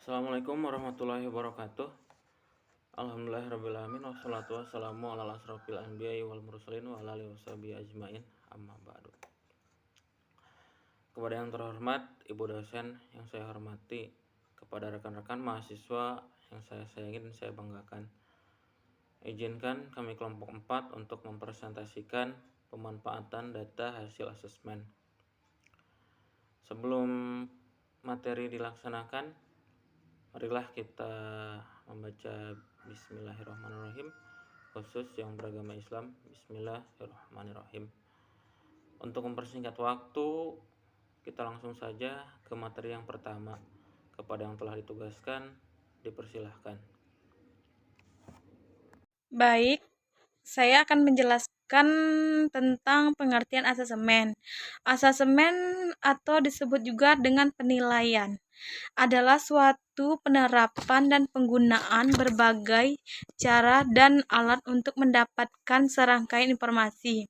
Assalamualaikum warahmatullahi wabarakatuh. Alhamdulillahirrabbilalamin. Wassalatu wassalamu ala asrofil anbiya'i wal mursalin wa ala alihi washabihi ajmain. Amma ba'du. Kepada yang terhormat Ibu dosen yang saya hormati, kepada rekan-rekan mahasiswa yang saya sayangi dan saya banggakan, izinkan kami kelompok 4 untuk mempresentasikan pemanfaatan data hasil asesmen. Sebelum materi dilaksanakan, marilah kita membaca Bismillahirrahmanirrahim, khusus yang beragama Islam. Bismillahirrahmanirrahim. Untuk mempersingkat waktu, kita langsung saja ke materi yang pertama. Kepada yang telah ditugaskan, dipersilahkan. Baik, saya akan menjelaskan tentang pengertian asesmen. Asesmen atau disebut juga dengan penilaian adalah suatu penerapan dan penggunaan berbagai cara dan alat untuk mendapatkan serangkaian informasi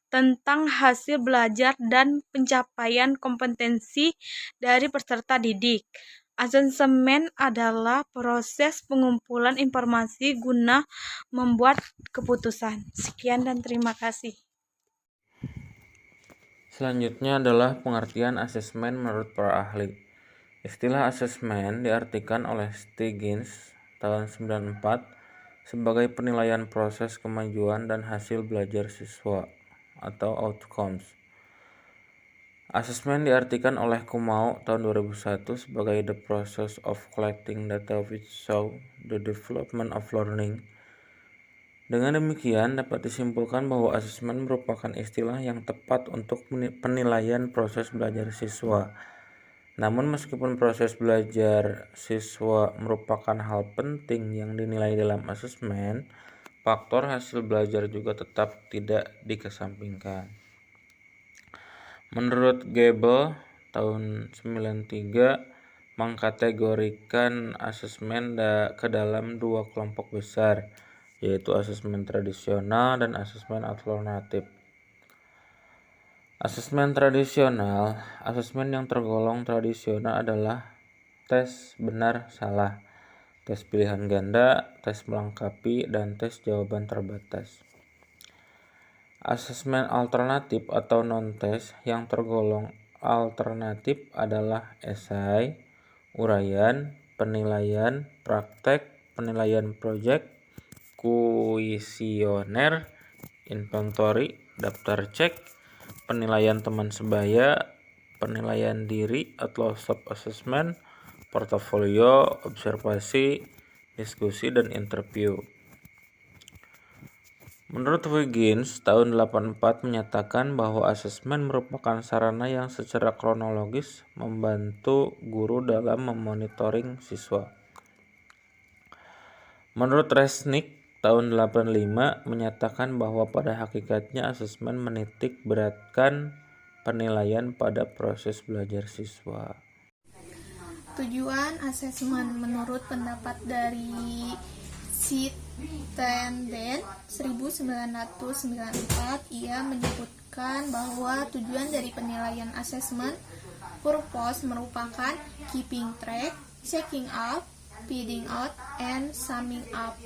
tentang hasil belajar dan pencapaian kompetensi dari peserta didik. Asesmen adalah proses pengumpulan informasi guna membuat keputusan. Sekian dan terima kasih. Selanjutnya adalah pengertian asesmen menurut para ahli. Istilah asesmen diartikan oleh Stiggins tahun 94 sebagai penilaian proses kemajuan dan hasil belajar siswa atau outcomes. Asesmen diartikan oleh Kumau tahun 2001 sebagai the process of collecting data which show the development of learning. Dengan demikian, dapat disimpulkan bahwa asesmen merupakan istilah yang tepat untuk penilaian proses belajar siswa. Namun meskipun proses belajar siswa merupakan hal penting yang dinilai dalam asesmen, faktor hasil belajar juga tetap tidak dikesampingkan. Menurut Gebel tahun 93 mengkategorikan asesmen ke dalam dua kelompok besar, yaitu asesmen tradisional dan asesmen alternatif. Asesmen tradisional, asesmen yang tergolong tradisional adalah tes benar salah, tes pilihan ganda, tes melengkapi, dan tes jawaban terbatas. Asesmen alternatif atau non-tes yang tergolong alternatif adalah esai, uraian, penilaian, praktek, penilaian proyek, kuesioner, inventory, daftar cek, penilaian teman sebaya, penilaian diri atau self-assessment, portofolio, observasi, diskusi, dan interview. Menurut Wiggins, tahun 84 menyatakan bahwa asesmen merupakan sarana yang secara kronologis membantu guru dalam memonitoring siswa. Menurut Resnick, tahun 85 menyatakan bahwa pada hakikatnya asesmen menitik beratkan penilaian pada proses belajar siswa. Tujuan asesmen menurut pendapat dari Sittenden 1994, ia menyebutkan bahwa tujuan dari penilaian asesmen purpose merupakan keeping track, checking up, feeding out, and summing up.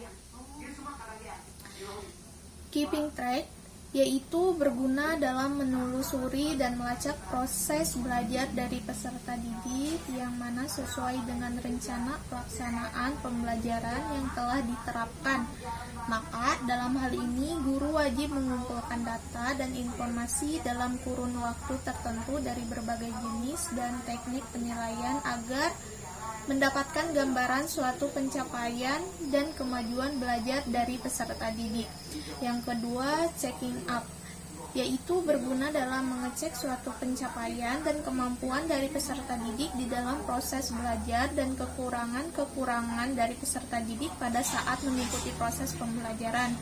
Keeping track yaitu berguna dalam menelusuri dan melacak proses belajar dari peserta didik yang mana sesuai dengan rencana pelaksanaan pembelajaran yang telah diterapkan. Maka dalam hal ini guru wajib mengumpulkan data dan informasi dalam kurun waktu tertentu dari berbagai jenis dan teknik penilaian agar mendapatkan gambaran suatu pencapaian dan kemajuan belajar dari peserta didik. Yang kedua, checking up, yaitu berguna dalam mengecek suatu pencapaian dan kemampuan dari peserta didik di dalam proses belajar dan kekurangan-kekurangan dari peserta didik pada saat mengikuti proses pembelajaran.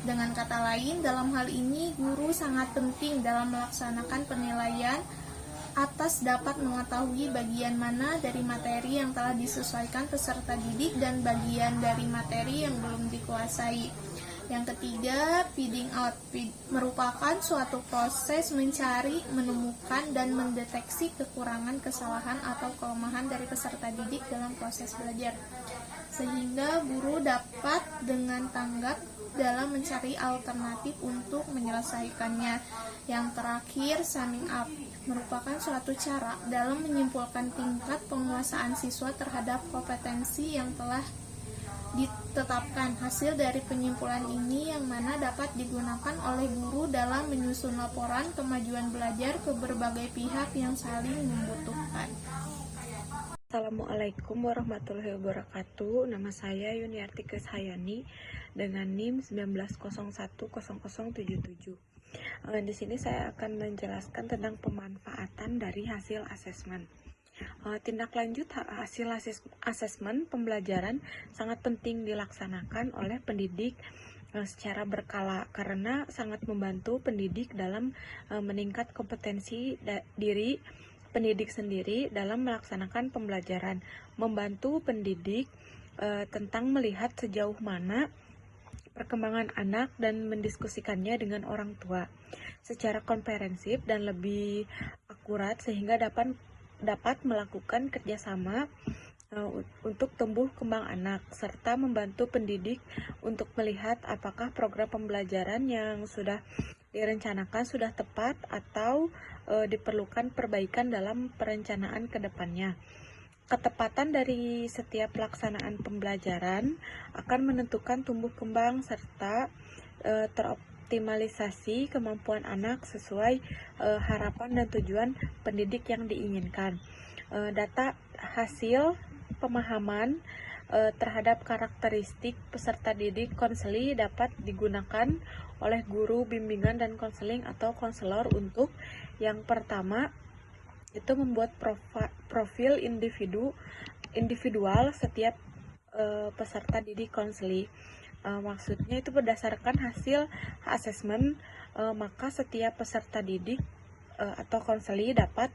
Dengan kata lain, dalam hal ini guru sangat penting dalam melaksanakan penilaian atas dapat mengetahui bagian mana dari materi yang telah disesuaikan peserta didik dan bagian dari materi yang belum dikuasai. Yang ketiga, feeding out merupakan suatu proses mencari, menemukan, dan mendeteksi kekurangan, kesalahan, atau kelemahan dari peserta didik dalam proses belajar, sehingga guru dapat dengan tanggap dalam mencari alternatif untuk menyelesaikannya. Yang terakhir, summing up merupakan suatu cara dalam menyimpulkan tingkat penguasaan siswa terhadap kompetensi yang telah ditetapkan. Hasil dari penyimpulan ini yang mana dapat digunakan oleh guru dalam menyusun laporan kemajuan belajar ke berbagai pihak yang saling membutuhkan. Assalamualaikum warahmatullahi wabarakatuh. Nama saya Yuniarti Krisayani dengan NIM 19010077. Di sini saya akan menjelaskan tentang pemanfaatan dari hasil asesmen. Tindak lanjut hasil asesmen pembelajaran sangat penting dilaksanakan oleh pendidik secara berkala karena sangat membantu pendidik dalam meningkat kompetensi diri pendidik sendiri dalam melaksanakan pembelajaran, membantu pendidik tentang melihat sejauh mana perkembangan anak dan mendiskusikannya dengan orang tua secara komprehensif dan lebih akurat sehingga dapat melakukan kerjasama untuk tumbuh kembang anak serta membantu pendidik untuk melihat apakah program pembelajaran yang sudah direncanakan sudah tepat atau diperlukan perbaikan dalam perencanaan ke depannya. Ketepatan dari setiap pelaksanaan pembelajaran akan menentukan tumbuh kembang serta teroptimalisasi kemampuan anak sesuai harapan dan tujuan pendidik yang diinginkan. Data hasil pemahaman terhadap karakteristik peserta didik konseli dapat digunakan oleh guru bimbingan dan konseling atau konselor untuk yang pertama itu membuat profil individual setiap peserta didik konseli. Maksudnya itu berdasarkan hasil asesmen, maka setiap peserta didik atau konseli dapat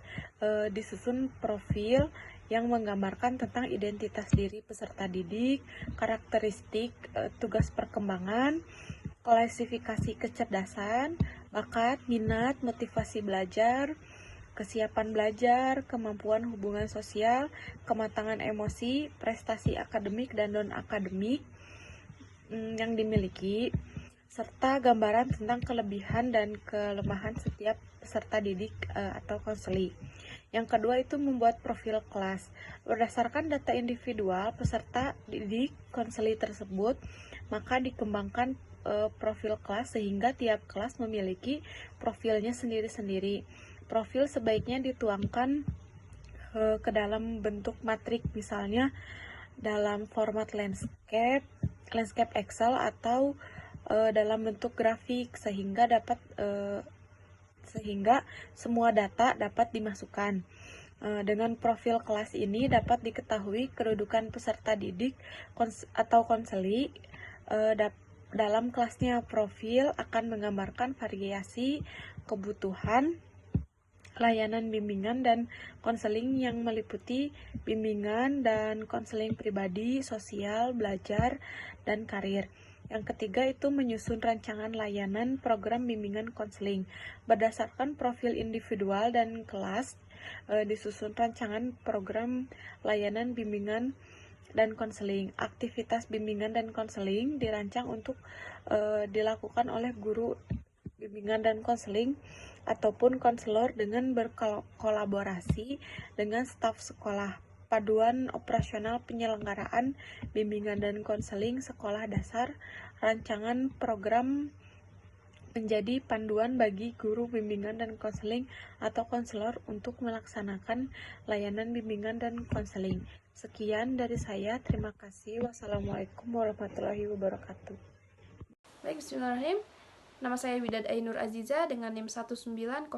disusun profil yang menggambarkan tentang identitas diri peserta didik, karakteristik, tugas perkembangan, klasifikasi kecerdasan, bakat, minat, motivasi belajar, kesiapan belajar, kemampuan hubungan sosial, kematangan emosi, prestasi akademik dan non-akademik yang dimiliki, serta gambaran tentang kelebihan dan kelemahan setiap peserta didik atau konseli. Yang kedua itu membuat profil kelas. Berdasarkan data individual peserta didik konseli tersebut, maka dikembangkan profil kelas sehingga tiap kelas memiliki profilnya sendiri-sendiri. Profil sebaiknya dituangkan ke dalam bentuk matrik, misalnya dalam format landscape Excel atau dalam bentuk grafik sehingga semua data dapat dimasukkan. Dengan profil kelas ini dapat diketahui kedudukan peserta didik atau konseli dalam kelasnya. Profil akan menggambarkan variasi kebutuhan layanan bimbingan dan konseling yang meliputi bimbingan dan konseling pribadi, sosial, belajar, dan karir. Yang ketiga itu menyusun rancangan layanan program bimbingan konseling. Berdasarkan profil individual dan kelas, disusun rancangan program layanan bimbingan dan konseling. Aktivitas bimbingan dan konseling dirancang untuk dilakukan oleh guru bimbingan dan konseling ataupun konselor dengan berkolaborasi dengan staf sekolah. Paduan operasional penyelenggaraan bimbingan dan konseling sekolah dasar, rancangan program menjadi panduan bagi guru bimbingan dan konseling atau konselor untuk melaksanakan layanan bimbingan dan konseling. Sekian dari saya, terima kasih. Wassalamualaikum warahmatullahi wabarakatuh. Baik, bismillahirrahmanirrahim. Nama saya Widad Ainur Aziza dengan NIM 190103772.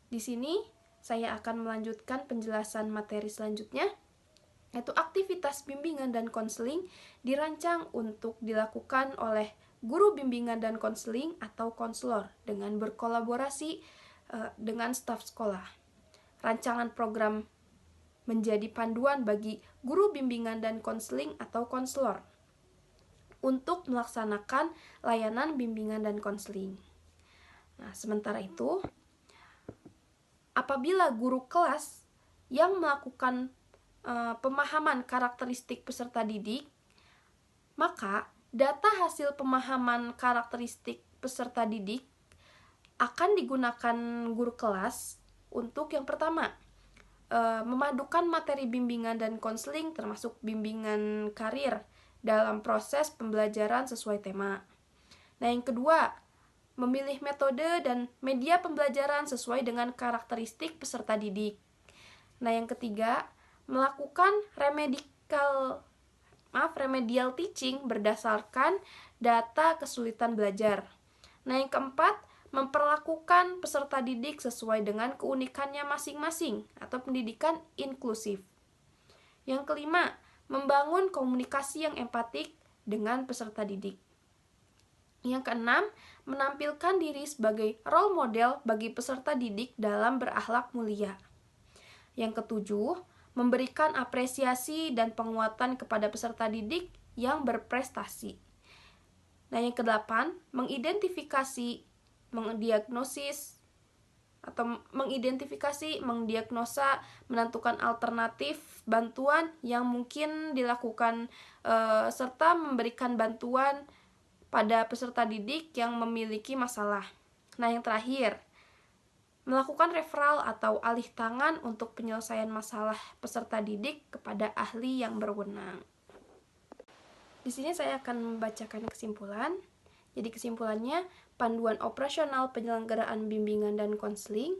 Di sini saya akan melanjutkan penjelasan materi selanjutnya, yaitu aktivitas bimbingan dan konseling dirancang untuk dilakukan oleh guru bimbingan dan konseling atau konselor dengan berkolaborasi dengan staf sekolah. Rancangan program menjadi panduan bagi guru bimbingan dan konseling atau konselor. untuk melaksanakan layanan bimbingan dan konseling. Nah, sementara itu, apabila guru kelas yang melakukan pemahaman karakteristik peserta didik, maka data hasil pemahaman karakteristik peserta didik akan digunakan guru kelas untuk yang pertama, memadukan materi bimbingan dan konseling termasuk bimbingan karir dalam proses pembelajaran sesuai tema. Nah, yang kedua, memilih metode dan media pembelajaran sesuai dengan karakteristik peserta didik. Nah, yang ketiga, melakukan remedial teaching berdasarkan data kesulitan belajar. Nah, yang keempat, memperlakukan peserta didik sesuai dengan keunikannya masing-masing atau pendidikan inklusif. Yang kelima, membangun komunikasi yang empatik dengan peserta didik. Yang keenam, menampilkan diri sebagai role model bagi peserta didik dalam berakhlak mulia. Yang ketujuh, memberikan apresiasi dan penguatan kepada peserta didik yang berprestasi. Nah, yang kedelapan, mendiagnosa, menentukan alternatif bantuan yang mungkin dilakukan serta memberikan bantuan pada peserta didik yang memiliki masalah. Nah, yang terakhir, melakukan referral atau alih tangan untuk penyelesaian masalah peserta didik kepada ahli yang berwenang. Di sini saya akan membacakan kesimpulan. Jadi kesimpulannya, panduan operasional penyelenggaraan bimbingan dan konseling,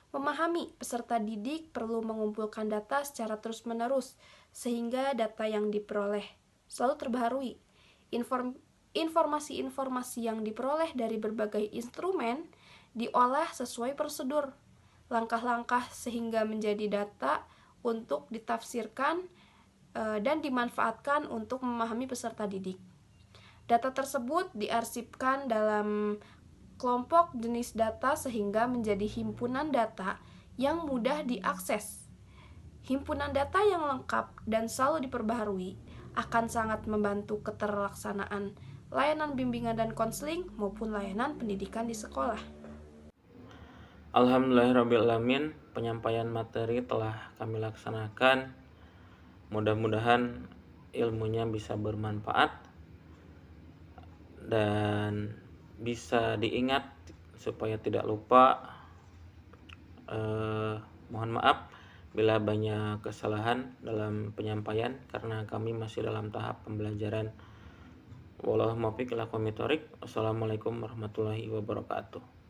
memahami peserta didik perlu mengumpulkan data secara terus-menerus sehingga data yang diperoleh selalu terbaharui. Informasi-informasi yang diperoleh dari berbagai instrumen diolah sesuai prosedur, langkah-langkah sehingga menjadi data untuk ditafsirkan dan dimanfaatkan untuk memahami peserta didik. Data tersebut diarsipkan dalam kelompok jenis data sehingga menjadi himpunan data yang mudah diakses. Himpunan data yang lengkap dan selalu diperbaharui akan sangat membantu keterlaksanaan layanan bimbingan dan konseling maupun layanan pendidikan di sekolah. Alhamdulillahirrabbilalamin, penyampaian materi telah kami laksanakan. Mudah-mudahan ilmunya bisa bermanfaat dan bisa diingat supaya tidak lupa. Mohon maaf bila banyak kesalahan dalam penyampaian karena kami masih dalam tahap pembelajaran. Wallahul muwaffiq ila aqwamit thoriq. Wassalamualaikum warahmatullahi wabarakatuh.